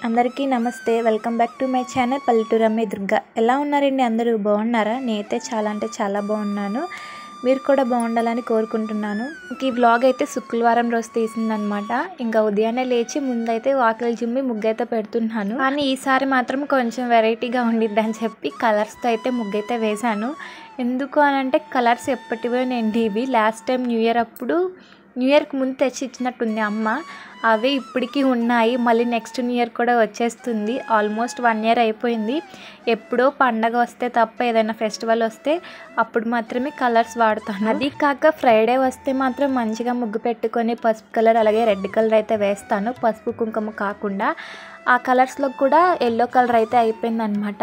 అందరికీ నమస్తే. Welcome back to my channel పల్లెటూరు అమ్మాయి దుర్గా. ఎలా ఉన్నారండి అందరూ? బాగున్నారా? నేనైతే చాలా అంటే చాలా బాగున్నాను. మీరు కూడా బాగుండాలని కోరుకుంటున్నాను. ఈ వ్లాగ్ అయితే శుక్రవారం రోజు తీసిందనమాట. ఇంకా ఉదయాన్నే లేచి ముందైతే వాకిలి జిమ్మి ముగ్గైతే పెడుతున్నాను. కానీ ఈసారి మాత్రం కొంచెం వెరైటీగా ఉండిద్ది అని చెప్పి కలర్స్తో అయితే ముగ్గైతే వేశాను. ఎందుకు అని అంటే కలర్స్ ఎప్పటివో నేను ఇవి లాస్ట్ టైం న్యూ ఇయర్కి ముందు తెచ్చి ఇచ్చినట్టుంది అమ్మ. అవి ఇప్పటికీ ఉన్నాయి. మళ్ళీ నెక్స్ట్ న్యూ ఇయర్ కూడా వచ్చేస్తుంది. ఆల్మోస్ట్ 1 year అయిపోయింది. ఎప్పుడో పండగ వస్తే తప్ప ఏదైనా ఫెస్టివల్ వస్తే అప్పుడు మాత్రమే కలర్స్ వాడతాను. అది కాక ఫ్రైడే వస్తే మాత్రం మంచిగా ముగ్గు పెట్టుకొని పసుపు కలర్ అలాగే రెడ్ కలర్ అయితే వేస్తాను. పసుపు కుంకుమ కాకుండా ఆ కలర్స్లో కూడా ఎల్లో కలర్ అయితే అయిపోయిందనమాట.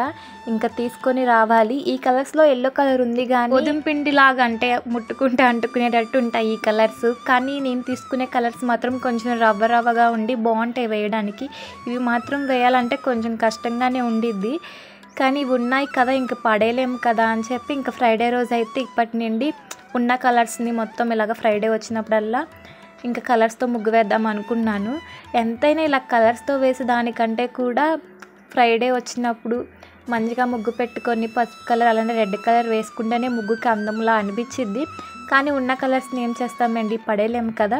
ఇంకా తీసుకొని రావాలి. ఈ కలర్స్లో ఎల్లో కలర్ ఉంది కానీ గోధుమ పిండి లాగా అంటే ముట్టుకుంటే అంటుకునేటట్టు ఉంటాయి ఈ కలర్స్. కానీ నేను తీసుకునే కలర్స్ మాత్రం కొంచెం రవ్వగా ఉండి బాగుంటాయి వేయడానికి. ఇవి మాత్రం వేయాలంటే కొంచెం కష్టంగానే ఉండిద్ది. కానీ ఇవి ఉన్నాయి కదా ఇంకా పడేయలేము కదా అని చెప్పి ఇంకా ఫ్రైడే రోజు అయితే ఇప్పటి నుండి ఉన్న కలర్స్ని మొత్తం ఇలాగ ఫ్రైడే వచ్చినప్పుడల్లా ఇంకా కలర్స్తో ముగ్గు వేద్దాం అనుకున్నాను. ఎంతైనా ఇలా కలర్స్తో వేసే దానికంటే కూడా ఫ్రైడే వచ్చినప్పుడు మంచిగా ముగ్గు పెట్టుకొని పసుపు కలర్ అలానే రెడ్ కలర్ వేసుకుంటేనే ముగ్గుకి అందంలా అనిపించింది. కానీ ఉన్న కలర్స్ని ఏం చేస్తామండి, పడేయలేము కదా.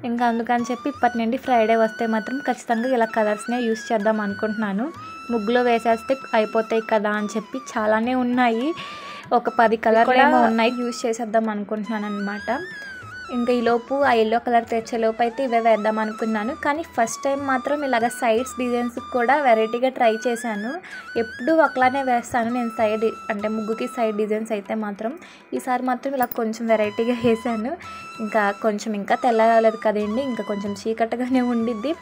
ఇంకా అందుకని చెప్పి ఇప్పటి నుండి ఫ్రైడే వస్తే మాత్రం ఖచ్చితంగా ఇలా కలర్స్నే యూస్ చేద్దాం అనుకుంటున్నాను. ముగ్గులో వేసేస్తే అయిపోతాయి కదా అని చెప్పి చాలానే ఉన్నాయి. ఒక 10 కలర్లు ఏమో ఉన్నాయి. యూస్ చేసేద్దాం అనుకుంటున్నాను అనమాట. ఇంకా ఈలోపు ఆ ఎల్లో కలర్ తెచ్చేలోపు అయితే ఇవే వేద్దాం అనుకున్నాను. కానీ ఫస్ట్ టైం మాత్రం ఇలాగ సైడ్స్ డిజైన్స్ కూడా వెరైటీగా ట్రై చేశాను. ఎప్పుడు ఒకలానే వేస్తాను నేను సైడ్ అంటే ముగ్గుకి సైడ్ డిజైన్స్ అయితే మాత్రం. ఈసారి మాత్రం ఇలా కొంచెం వెరైటీగా వేసాను. ఇంకా తెల్లలేదు కదండి, ఇంకా కొంచెం చీకటిగానే ఉండిద్ది.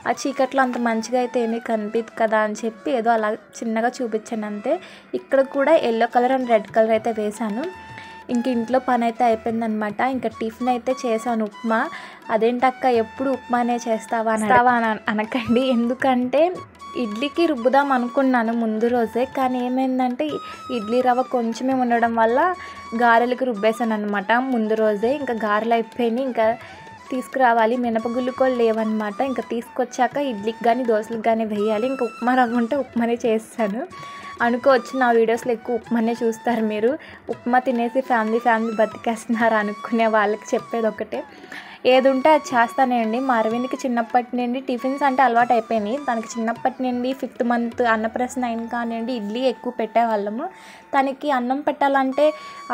ఆ చీకట్లో అంత మంచిగా అయితే ఏమీ కనిపించదు కదా అని చెప్పి ఏదో అలా చిన్నగా చూపించాను అంతే. ఇక్కడ కూడా yellow colour and red colour అయితే వేశాను. ఇంక ఇంట్లో పని అయితే అయిపోయిందనమాట. ఇంకా టిఫిన్ అయితే చేశాను, ఉప్మా. అదేంటక్క ఎప్పుడు ఉప్మానే చేస్తావా అని అనకండి. ఎందుకంటే ఇడ్లీకి రుబ్బుదాం అనుకున్నాను ముందు రోజే. కానీ ఏమైందంటే ఇడ్లీ రవ్వ కొంచెమే ఉండడం వల్ల గారెలకు రుబ్బేశాను అనమాట ముందు రోజే. ఇంకా గారెలు అయిపోయినాయి. ఇంకా తీసుకురావాలి, మినపగుళ్ళు కూడా లేవన్నమాట. ఇంకా తీసుకొచ్చాక ఇడ్లీకి కానీ దోశలకు కానీ వేయాలి. ఇంకా ఉప్మా రవ్వ ఉంటే ఉప్మానే చేస్తాను అనుకోవచ్చు. నా వీడియోస్లో ఎక్కువ ఉప్మానే చూస్తారు మీరు. ఉప్మా తినేసి ఫ్యామిలీ బతికేస్తున్నారు అనుకునే వాళ్ళకి చెప్పేది ఒకటే, ఏది ఉంటే అది చేస్తానండి. మా అరవింద్కి చిన్నప్పటి నుండి టిఫిన్స్ అంటే అలవాటు అయిపోయినాయి. తనకి చిన్నప్పటి నుండి 5th month అన్నప్రాసన అయిన కానివ్వండి ఇడ్లీ ఎక్కువ పెట్టేవాళ్ళము. తనకి అన్నం పెట్టాలంటే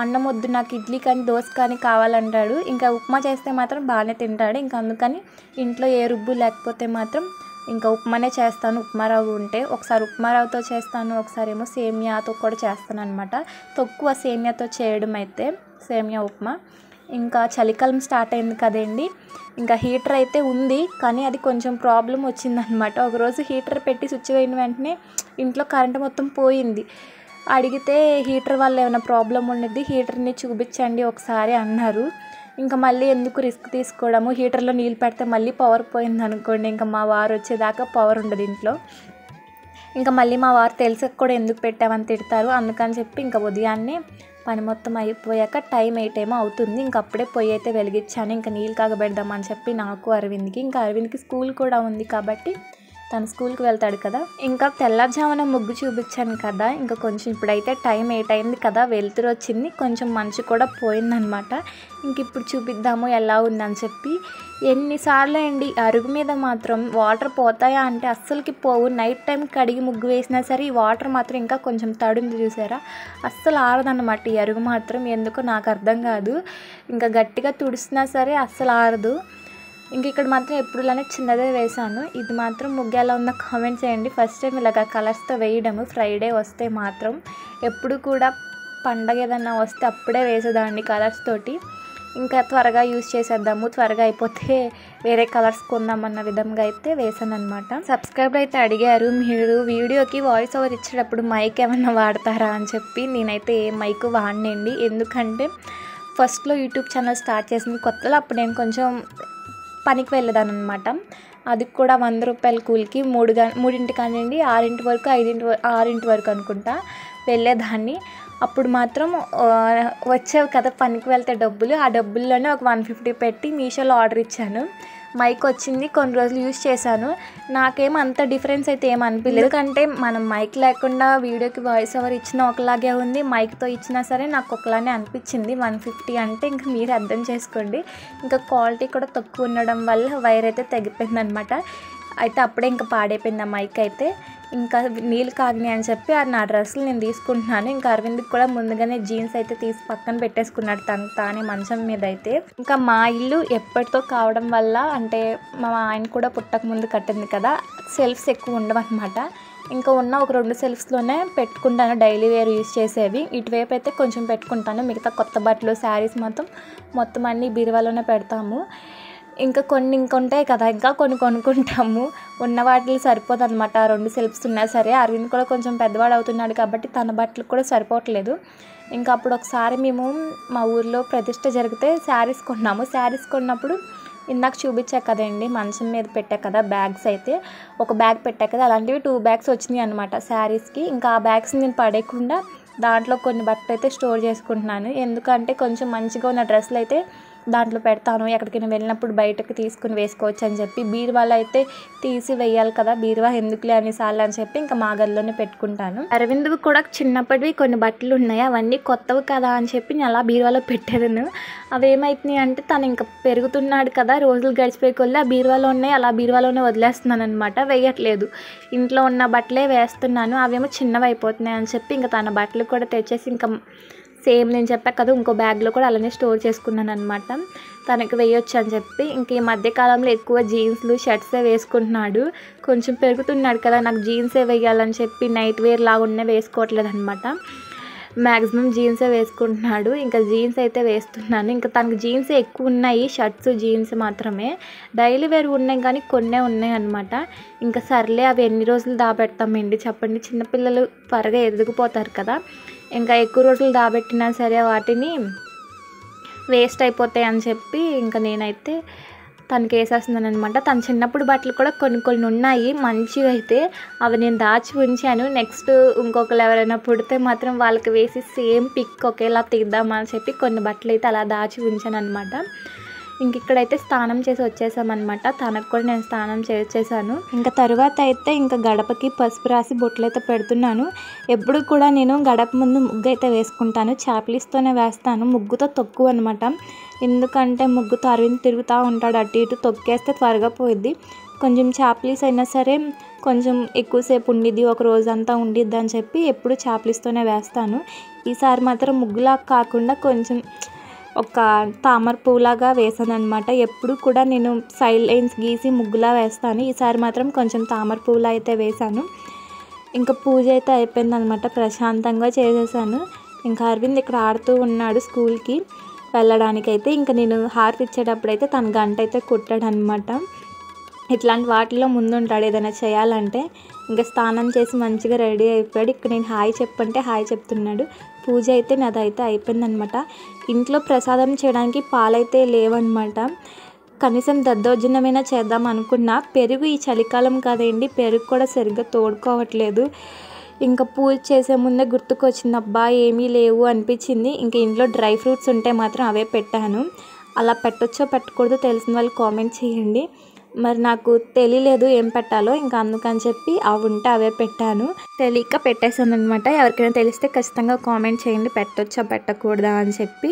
అన్నం వద్దు నాకు ఇడ్లీ కానీ దోశ కానీ కావాలంటాడు. ఇంకా ఉప్మా చేస్తే మాత్రం బాగానే తింటాడు. ఇంకా అందుకని ఇంట్లో ఏ రుబ్బు లేకపోతే మాత్రం ఇంకా ఉప్మానే చేస్తాను. ఉప్మా రవ్వ ఉంటే ఒకసారి ఉప్మా రవ్వతో చేస్తాను, ఒకసారి ఏమో సేమియాతో కూడా చేస్తాను అనమాట. తక్కువ సేమియాతో చేయడం అయితే సేమియా ఉప్మా. ఇంకా చలికాలం స్టార్ట్ అయింది కదండి. ఇంకా హీటర్ అయితే ఉంది కానీ అది కొంచెం ప్రాబ్లం వచ్చిందనమాట. ఒకరోజు హీటర్ పెట్టి స్విచ్ అయిన వెంటనే ఇంట్లో కరెంటు మొత్తం పోయింది. అడిగితే హీటర్ వల్ల ఏమైనా ప్రాబ్లం ఉండేది, హీటర్ని చూపించండి ఒకసారి అన్నారు. ఇంకా మళ్ళీ ఎందుకు రిస్క్ తీసుకోవడము, హీటర్లో నీళ్ళు పెడితే మళ్ళీ పవర్ పోయింది అనుకోండి, ఇంకా మా వారు వచ్చేదాకా పవర్ ఉండదు ఇంట్లో. ఇంకా మళ్ళీ మా వారు తెలిసక కూడా ఎందుకు పెట్టామని తిడతారు. అందుకని చెప్పి ఇంకా ఉదయాన్నే పని మొత్తం అయిపోయాక టైం 8 ఏమో అవుతుంది. ఇంకా అప్పుడే పొయ్యి అయితే వెలిగించాను. ఇంకా నీళ్ళు కాగబెడదామని చెప్పి నాకు అరవింద్కి. ఇంకా అరవింద్కి స్కూల్ కూడా ఉంది కాబట్టి తను స్కూల్కి వెళ్తాడు కదా. ఇంకా తెల్లజామున ముగ్గు చూపించాను కదా. ఇంకా కొంచెం ఇప్పుడైతే టైం 8 అయింది కదా, వెలుతురు వచ్చింది, కొంచెం మంచు కూడా పోయిందనమాట. ఇంక ఇప్పుడు చూపిద్దాము ఎలా ఉందని చెప్పి. ఎన్నిసార్లు అండి అరుగు మీద మాత్రం వాటర్ పోతాయా అంటే అస్సలకి పోవు. నైట్ టైం కడిగి ముగ్గు వేసినా సరే ఈ వాటర్ మాత్రం ఇంకా కొంచెం తడుంది చూసారా, అస్సలు ఆరదన్నమాట ఈ అరుగు మాత్రం. ఎందుకో నాకు అర్థం కాదు. ఇంకా గట్టిగా తుడిసినా సరే అస్సలు ఆరదు. ఇంక ఇక్కడ మాత్రం ఎప్పుడులానే చిన్నదే వేశాను. ఇది మాత్రం ముగ్గు ఎలా ఉందో కామెంట్ చేయండి. ఫస్ట్ టైం ఇలాగ కలర్స్తో వేయడము ఫ్రైడే వస్తే మాత్రం. ఎప్పుడు కూడా పండగ ఏదన్నా వస్తే అప్పుడే వేసేదాన్ని కలర్స్ తోటి. ఇంకా త్వరగా యూజ్ చేసేద్దాము, త్వరగా అయిపోతే వేరే కలర్స్ కొందామన్న విధంగా అయితే వేసాను అనమాట. సబ్స్క్రైబర్ అయితే అడిగారు మీరు వీడియోకి వాయిస్ ఓవర్ ఇచ్చేటప్పుడు మైక్ ఏమన్నా వాడతారా అని చెప్పి. నేనైతే ఏ మైక్ వాడనండి. ఎందుకంటే ఫస్ట్లో యూట్యూబ్ ఛానల్ స్టార్ట్ చేసింది కొత్తలో అప్పుడు నేను కొంచెం పనికి వెళ్ళేదాన్ని అనమాట. అది కూడా 100 రూపాయల కూలికి 3 కానివ్వండి 6 వరకు 6 వరకు అనుకుంటా వెళ్ళేదాన్ని. అప్పుడు మాత్రం వచ్చేవి కదా పనికి వెళ్తే డబ్బులు. ఆ డబ్బుల్లోనే ఒక 150 పెట్టి మీషోలో ఆర్డర్ ఇచ్చాను. మైక్ వచ్చింది, కొన్ని రోజులు యూజ్ చేశాను. నాకేం అంత డిఫరెన్స్ అయితే ఏం అనిపించలేదు. ఎందుకంటే మనం మైక్ లేకుండా వీడియోకి వాయిస్ ఓవర్ ఇచ్చినా ఒకలాగే ఉంది, మైక్తో ఇచ్చినా సరే నాకు ఒకలానే అనిపించింది. 150 అంటే ఇంకా మీరు అర్థం చేసుకోండి. ఇంకా క్వాలిటీ కూడా తక్కువ ఉండడం వల్ల వైర్ అయితే తెగిపోయింది అనమాట. అయితే అప్పుడే ఇంకా పాడైపోయింది ఆ మైక్ అయితే. ఇంకా నీళ్ళు కాగినాయి అని చెప్పి నా డ్రెస్సులు నేను తీసుకుంటున్నాను. ఇంకా అరవింద్కి కూడా ముందుగానే జీన్స్ అయితే తీసి పక్కన పెట్టేసుకున్నాడు తానే మంచం మీద అయితే. ఇంకా మా ఇల్లు ఎప్పటితో కావడం వల్ల, అంటే మా ఆయన కూడా పుట్టక ముందు కట్టింది కదా, సెల్ఫ్స్ ఎక్కువ ఉండవు అనమాట. ఇంకా ఉన్న ఒక 2 సెల్ఫ్స్లోనే పెట్టుకుంటాను డైలీ వేర్ యూజ్ చేసేవి. ఇటువైపు అయితే కొంచెం పెట్టుకుంటాను, మిగతా కొత్త బట్టలు శారీస్ మొత్తం అన్నీ బీరువాలోనే పెడతాము. ఇంకా ఉంటాయి కదా, ఇంకా కొన్ని కొనుక్కుంటాము. ఉన్న వాటిలో సరిపోదు అనమాట. 2 సెల్ఫ్స్ ఉన్నా సరే అరవింద్ కూడా కొంచెం పెద్దవాడు అవుతున్నాడు కాబట్టి తన బట్టలు కూడా సరిపోవట్లేదు. ఇంకా అప్పుడు ఒకసారి మేము మా ఊర్లో ప్రతిష్ట జరిగితే శారీస్ కొన్నాము. శారీస్ కొన్నప్పుడు ఇందాక చూపించా కదండి, మంచం మీద పెట్టా కదా బ్యాగ్స్, అయితే ఒక బ్యాగ్ పెట్టా కదా, అలాంటివి 2 బ్యాగ్స్ వచ్చినాయి అనమాట శారీస్కి. ఇంకా ఆ బ్యాగ్స్ నేను పడేయకుండా దాంట్లో కొన్ని బట్టలు అయితే స్టోర్ చేసుకుంటున్నాను. ఎందుకంటే కొంచెం మంచిగా ఉన్న డ్రెస్సులు అయితే దాంట్లో పెడతాను, ఎక్కడికైనా వెళ్ళినప్పుడు బయటకు తీసుకుని వేసుకోవచ్చు అని చెప్పి. బీరువాలో అయితే తీసి వేయాలి కదా, బీరువా ఎందుకులే అనేసార్లు అని చెప్పి ఇంకా మా గదిలోనే పెట్టుకుంటాను. అరవింద్కి కూడా చిన్నప్పటివి కొన్ని బట్టలు ఉన్నాయి, అవన్నీ కొత్తవి కదా అని చెప్పి నేను అలా బీరువాలో పెట్టాను. అవి ఏమవుతున్నాయి అంటే తను ఇంకా పెరుగుతున్నాడు కదా, రోజులు గడిచిపోయే కొద్దీ ఆ బీరువాలో ఉన్నాయి, అలా బీరువాలోనే వదిలేస్తున్నాను అనమాట, వేయట్లేదు. ఇంట్లో ఉన్న బట్టలే వేస్తున్నాను, అవేమో చిన్నవి అయిపోతున్నాయి అని చెప్పి ఇంకా తన బట్టలు కూడా తెచ్చేసి ఇంకా సేమ్ నేను చెప్పా కదా ఇంకో బ్యాగ్లో కూడా అలానే స్టోర్ చేసుకున్నాను అనమాట, తనకి వేయొచ్చు అని చెప్పి. ఇంక ఈ మధ్యకాలంలో ఎక్కువ జీన్స్లు షర్ట్సే వేసుకుంటున్నాడు. కొంచెం పెరుగుతున్నాడు కదా, నాకు జీన్సే వేయాలని చెప్పి నైట్ వేర్ లాగా ఉన్న వేసుకోవట్లేదు అనమాట, మ్యాక్సిమం జీన్సే వేసుకుంటున్నాడు. ఇంకా జీన్స్ అయితే వేస్తున్నాను. ఇంకా తనకు జీన్సే ఎక్కువ ఉన్నాయి, షర్ట్స్ జీన్స్ మాత్రమే. డైలీ వేర్ ఉన్నాయి కానీ కొన్నే ఉన్నాయి అనమాట. ఇంకా సర్లే అవి ఎన్ని రోజులు దాబెడతామండి చెప్పండి, చిన్నపిల్లలు త్వరగా ఎదిగిపోతారు కదా, ఇంకా ఎక్కువ రోజులు దాబెట్టినా సరే వాటిని వేస్ట్ అయిపోతాయి అని చెప్పి ఇంకా నేనైతే తనకి వేసేస్తున్నాను అనమాట. తను చిన్నప్పుడు బట్టలు కూడా కొన్ని ఉన్నాయి మంచిగా అయితే, అవి నేను దాచి ఉంచాను. నెక్స్ట్ ఇంకొకరు ఎవరైనా పుడితే మాత్రం వాళ్ళకి వేసి సేమ్ పిక్ ఒకేలా తీద్దామని చెప్పి కొన్ని బట్టలు అయితే అలా దాచి ఉంచాను అనమాట. ఇంక ఇక్కడైతే స్నానం చేసి వచ్చేసామన్నమాట, తనకు కూడా నేను స్నానం చేసేసాను. ఇంకా తర్వాత అయితే ఇంకా గడపకి పసుపు రాసి బొట్లు అయితే పెడుతున్నాను. ఎప్పుడు కూడా నేను గడప ముందు ముగ్గు అయితే వేసుకుంటాను, చాప్లీస్తోనే వేస్తాను, ముగ్గుతో తక్కువ అనమాట. ఎందుకంటే ముగ్గుతో అరవింద్ తిరుగుతూ ఉంటాడు, అటు ఇటు తొక్కేస్తే త్వరగా పోయిద్ది. కొంచెం చాప్లీస్ అయినా సరే కొంచెం ఎక్కువసేపు ఉండిద్ది, ఒక రోజంతా ఉండిద్ది అని చెప్పి ఎప్పుడు చాప్లీస్తోనే వేస్తాను. ఈసారి మాత్రం ముగ్గులా కాకుండా కొంచెం ఒక తామర పువ్వులాగా వేసాను అనమాట. ఎప్పుడు కూడా నేను సైడ్ లైన్స్ గీసి ముగ్గులా వేస్తాను, ఈసారి మాత్రం కొంచెం తామర పువ్వులా అయితే వేశాను. ఇంకా పూజ అయితే అయిపోయిందనమాట, ప్రశాంతంగా చేసేసాను. ఇంకా అరవింద్ ఇక్కడ ఆడుతూ ఉన్నాడు స్కూల్కి వెళ్ళడానికైతే. ఇంకా నేను హారతి ఇచ్చేటప్పుడు అయితే తన గంట అయితే కుట్టాడనమాట. ఇట్లాంటి వాటిలో ముందుంటాడు ఏదైనా చేయాలంటే. ఇంకా స్నానం చేసి మంచిగా రెడీ అయిపోయాడు. ఇక్కడ నేను హాయ్ చెప్పంటే హాయ్ చెప్తున్నాడు. పూజ అయితే నాదైతే అయిపోయిందనమాట. ఇంట్లో ప్రసాదం చేయడానికి పాలైతే లేవన్నమాట. కనీసం దద్దోజనమైనా చేద్దాం అనుకున్నా, పెరుగు ఈ చలికాలం కదండి, పెరుగు కూడా సరిగ్గా తోడుకోవట్లేదు. ఇంకా పూజ చేసే ముందే గుర్తుకొచ్చింది, అబ్బా ఏమీ లేవు అనిపించింది. ఇంకా ఇంట్లో డ్రై ఫ్రూట్స్ ఉంటే మాత్రం అవే పెట్టాను. అలా పెట్టొచ్చో పెట్టకూడదో తెలిసిన వాళ్ళు కామెంట్ చేయండి. మరి నాకు తెలియలేదు ఏం పెట్టాలో, ఇంకా అందుకని చెప్పి అవి ఉంటే అవే పెట్టాను. తెలియక పెట్టేశాను అనమాట. ఎవరికైనా తెలిస్తే ఖచ్చితంగా కామెంట్ చేయండి పెట్టొచ్చా పెట్టకూడదా అని చెప్పి.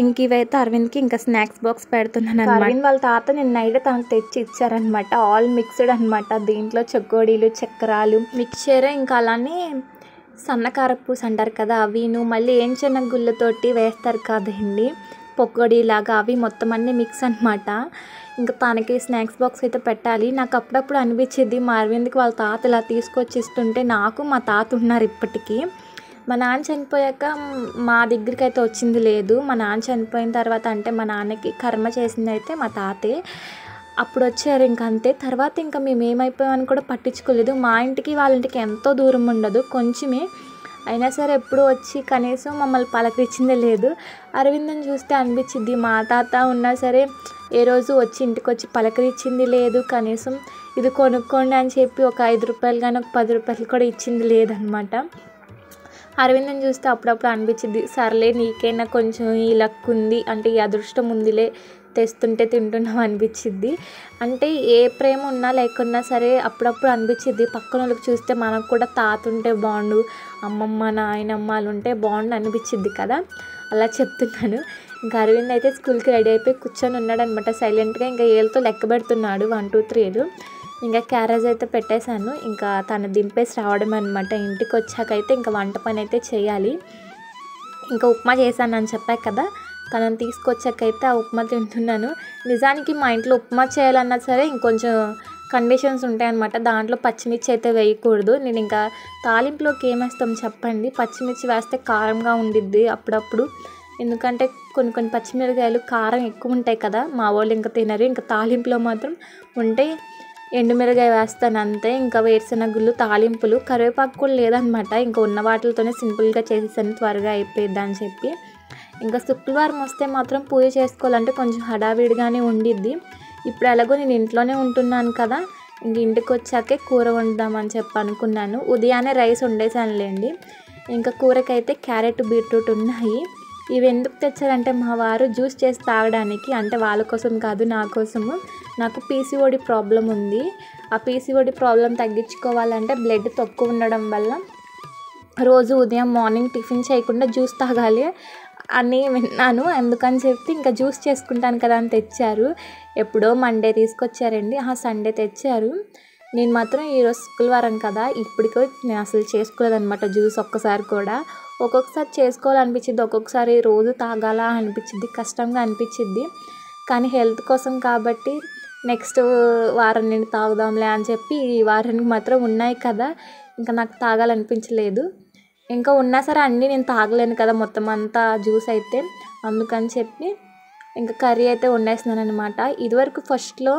ఇంక ఇవైతే అరవింద్కి ఇంకా స్నాక్స్ బాక్స్ పెడుతున్నాను అనమాట. అరవింద్ వాళ్ళ తాత నిన్న నైట్ తనకు తెచ్చి ఇచ్చారనమాట, ఆల్ మిక్స్డ్ అనమాట. దీంట్లో చెకోడీలు, చక్రాలు, మిక్చర్, ఇంకా అలానే సన్నకారపూస అంటారు కదా అవిను, మళ్ళీ ఏం చిన్న గుళ్ళతోటి వేస్తారు కదండి పకోడీలాగా, అవి మొత్తం అన్నీ మిక్స్ అనమాట. ఇంకా తనకి స్నాక్స్ బాక్స్ అయితే పెట్టాలి. నాకు అప్పుడప్పుడు అనిపించింది మా అరవింద్కి వాళ్ళ తాత ఇలా తీసుకొచ్చి ఇస్తుంటే, నాకు మా తాత ఉన్నారు ఇప్పటికీ. మా నాన్న చనిపోయాక మా దగ్గరికి అయితే వచ్చింది లేదు. మా నాన్న చనిపోయిన తర్వాత, అంటే మా నాన్నకి కర్మ చేసింది అయితే మా తాతే, అప్పుడు వచ్చారు. ఇంక అంతే. తర్వాత ఇంకా మేము ఏమైపోయామని కూడా పట్టించుకోలేదు. మా ఇంటికి వాళ్ళ ఇంటికి ఎంతో దూరం ఉండదు, కొంచెమే, అయినా సరే ఎప్పుడు వచ్చి కనీసం మమ్మల్ని పలకరించిందే లేదు. అరవింద్ని చూస్తే అనిపించింది మా తాత ఉన్నా సరే ఏ రోజు వచ్చి ఇంటికి వచ్చి పలకరించింది లేదు, కనీసం ఇది కొనుక్కోండి అని చెప్పి ఒక 5 రూపాయలు కానీ ఒక 10 రూపాయలు కూడా ఇచ్చింది లేదనమాట. అరవింద్ని చూస్తే అప్పుడప్పుడు అనిపించింది, సర్లే నీకైనా కొంచెం ఈ లక్ ఉంది, అంటే ఈ అదృష్టం ఉందిలే, తెస్తుంటే తింటున్నాం అనిపించిద్ది. అంటే ఏ ప్రేమ ఉన్నా లేకున్నా సరే అప్పుడప్పుడు అనిపించిద్ది పక్కన వాళ్ళకి చూస్తే మనకు కూడా తాత ఉంటే బాగుండు, అమ్మమ్మ నాయనమ్మ వాళ్ళు ఉంటే బాగుండు అనిపించిద్ది కదా, అలా చెప్తున్నాను. ఇంకా అరవింద్ అయితే స్కూల్కి రెడీ అయిపోయి కూర్చొని ఉన్నాడు అనమాట సైలెంట్గా. ఇంకా ఏళ్ళతో లెక్క పెడుతున్నాడు 1 2 3. ఇంకా క్యారేజ్ అయితే పెట్టేశాను. ఇంకా తను దింపేసి రావడం అనమాట. ఇంటికి వచ్చాకైతే ఇంకా వంట పని అయితే చేయాలి. ఇంకా ఉప్మా చేశాను అని చెప్పాను కదా, తనని తీసుకొచ్చాకైతే ఆ ఉప్మా తింటున్నాను. నిజానికి మా ఇంట్లో ఉప్మా చేయాలన్నా సరే ఇంకొంచెం కండిషన్స్ ఉంటాయన్నమాట. దాంట్లో పచ్చిమిర్చి అయితే వేయకూడదు. నేను ఇంకా తాలింపులోకి ఏమేస్తాం చెప్పండి, పచ్చిమిర్చి వేస్తే కారంగా ఉండిద్ది అప్పుడప్పుడు. ఎందుకంటే కొన్ని పచ్చిమిరకాయలు కారం ఎక్కువ ఉంటాయి కదా, మా వాళ్ళు ఇంకా తినరు. ఇంకా తాలింపులో మాత్రం ఉంటే ఎండుమిరకాయ వేస్తాను అంతే. ఇంకా వేరుశనగుళ్ళు తాలింపులు, కరివేపాకు కూడా లేదనమాట. ఇంకా ఉన్న వాటితోనే సింపుల్గా చేసేసాను, త్వరగా అయిపోయిద్ది అని చెప్పి. ఇంకా శుక్రవారం వస్తే మాత్రం పూజ చేసుకోవాలంటే కొంచెం హడావిడిగానే ఉండిద్ది. ఇప్పుడు ఎలాగో నేను ఇంట్లోనే ఉంటున్నాను కదా, ఇంక ఇంటికి వచ్చాకే కూర వండుదామని చెప్పి అనుకున్నాను. ఉదయాన్నే రైస్ వండేసానులేండి. ఇంకా కూరకైతే క్యారెట్ బీట్రూట్ ఉన్నాయి. ఇవి ఎందుకు తెచ్చారంటే మా వారు జ్యూస్ చేసి తాగడానికి, అంటే వాళ్ళ కోసం కాదు నా కోసము. నాకు పీసీఓడి ప్రాబ్లం ఉంది. ఆ పీసీఓడి ప్రాబ్లం తగ్గించుకోవాలంటే బ్లడ్ తక్కువ ఉండడం వల్ల రోజు ఉదయం మార్నింగ్ టిఫిన్ చేయకుండా జ్యూస్ తాగాలి అని విన్నాను. అందుకని చెప్పి ఇంకా జ్యూస్ చేసుకుంటాను కదా అని తెచ్చారు. ఎప్పుడో మండే తీసుకొచ్చారండి, సండే తెచ్చారు. నేను మాత్రం ఈరోజు శుక్రవారం కదా, ఇప్పటికో నేను అసలు చేసుకోలేదన్నమాట జ్యూస్ ఒక్కసారి కూడా. ఒక్కొక్కసారి చేసుకోవాలనిపించింది, ఒక్కొక్కసారి రోజు తాగాల అనిపించింది, కష్టంగా అనిపించింది. కానీ హెల్త్ కోసం కాబట్టి నెక్స్ట్ వారం నేను తాగుదాంలే అని చెప్పి ఈ వారానికి మాత్రం ఉన్నాయి కదా, ఇంకా నాకు తాగాలనిపించలేదు. ఇంకా ఉన్నా సరే అన్నీ నేను తాగలేను కదా మొత్తం అంతా జ్యూస్ అయితే, అందుకని చెప్పి ఇంకా కర్రీ అయితే వండేస్తున్నాను అనమాట. ఇదివరకు ఫస్ట్లో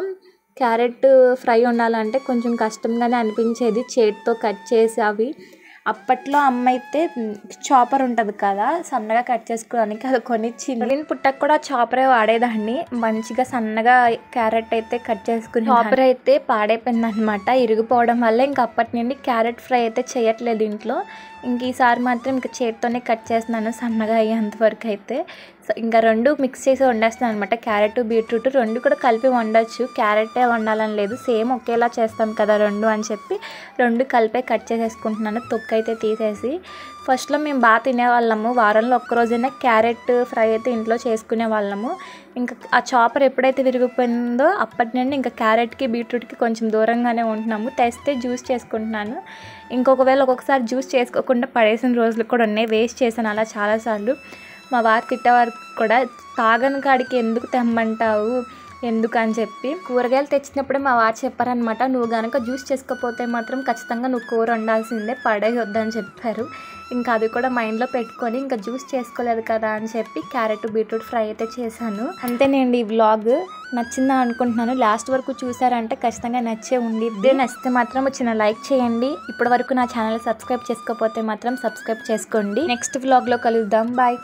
క్యారెట్ ఫ్రై వండాలంటే కొంచెం కష్టంగానే అనిపించేది, చేతితో కట్ చేసి అవి. అప్పట్లో అమ్మ అయితే చాపర్ ఉంటుంది కదా, సన్నగా కట్ చేసుకోవడానికి అది కొనిచ్చింది. నేను పుట్టక కూడా చాపరే వాడేదాన్ని. మంచిగా సన్నగా క్యారెట్ అయితే కట్ చేసుకుని, చాపర్ అయితే పాడైపోయింది అనమాట ఇరిగిపోవడం వల్ల. ఇంకా అప్పటి నుండి క్యారెట్ ఫ్రై అయితే చేయట్లేదు ఇంట్లో. ఇంక ఈసారి మాత్రం ఇంకా చేతితోనే కట్ చేస్తున్నాను సన్నగా అయ్యేంతవరకు అయితే. ఇంకా రెండు మిక్స్ చేసి వండేస్తున్నాను అనమాట. క్యారెట్ బీట్రూట్ రెండు కూడా కలిపి వండొచ్చు, క్యారెటే వండాలని లేదు, సేమ్ ఒకేలా చేస్తాం కదా రెండు అని చెప్పి రెండు కలిపే కట్ చేసేసుకుంటున్నాను, తొక్కు అయితే తీసేసి. ఫస్ట్లో మేము బాగా తినేవాళ్ళము, వారంలో ఒక్కరోజైనా క్యారెట్ ఫ్రై అయితే ఇంట్లో చేసుకునే వాళ్ళము. ఇంకా ఆ చాపర్ ఎప్పుడైతే విరిగిపోయిందో అప్పటి నుండి ఇంకా క్యారెట్కి బీట్రూట్కి కొంచెం దూరంగానే ఉంటున్నాము. తెస్తే జ్యూస్ చేసుకుంటున్నాను. ఇంకొకవేళ ఒక్కొక్కసారి జ్యూస్ చేసుకోకుండా పడేసిన రోజులు కూడా ఉన్నాయి, వేస్ట్ చేశాను అలా చాలాసార్లు. మా వారు తిట్టేవారు కూడా, తాగని కాడికి ఎందుకు తెమ్మంటావు ఎందుకు అని చెప్పి. కూరగాయలు తెచ్చినప్పుడే మా వారు చెప్పారనమాట, నువ్వు కనుక జ్యూస్ చేసుకోకపోతే మాత్రం ఖచ్చితంగా నువ్వు కూర వండాల్సిందే, పడేయొద్దని చెప్పారు. ఇంకా అది కూడా మైండ్లో పెట్టుకొని ఇంకా జ్యూస్ చేసుకోలేదు కదా అని చెప్పి క్యారెట్ బీట్రూట్ ఫ్రై అయితే చేశాను. అంతేనండి, ఈ వ్లాగ్ నచ్చిందా అనుకుంటున్నాను. లాస్ట్ వరకు చూసారంటే ఖచ్చితంగా నచ్చే ఉండిద్ది. నచ్చితే మాత్రం చిన్న లైక్ చేయండి. ఇప్పటి వరకు నా ఛానల్ సబ్స్క్రైబ్ చేసుకోకపోతే మాత్రం సబ్స్క్రైబ్ చేసుకోండి. నెక్స్ట్ వ్లాగ్లో కలుద్దాం, బాయ్.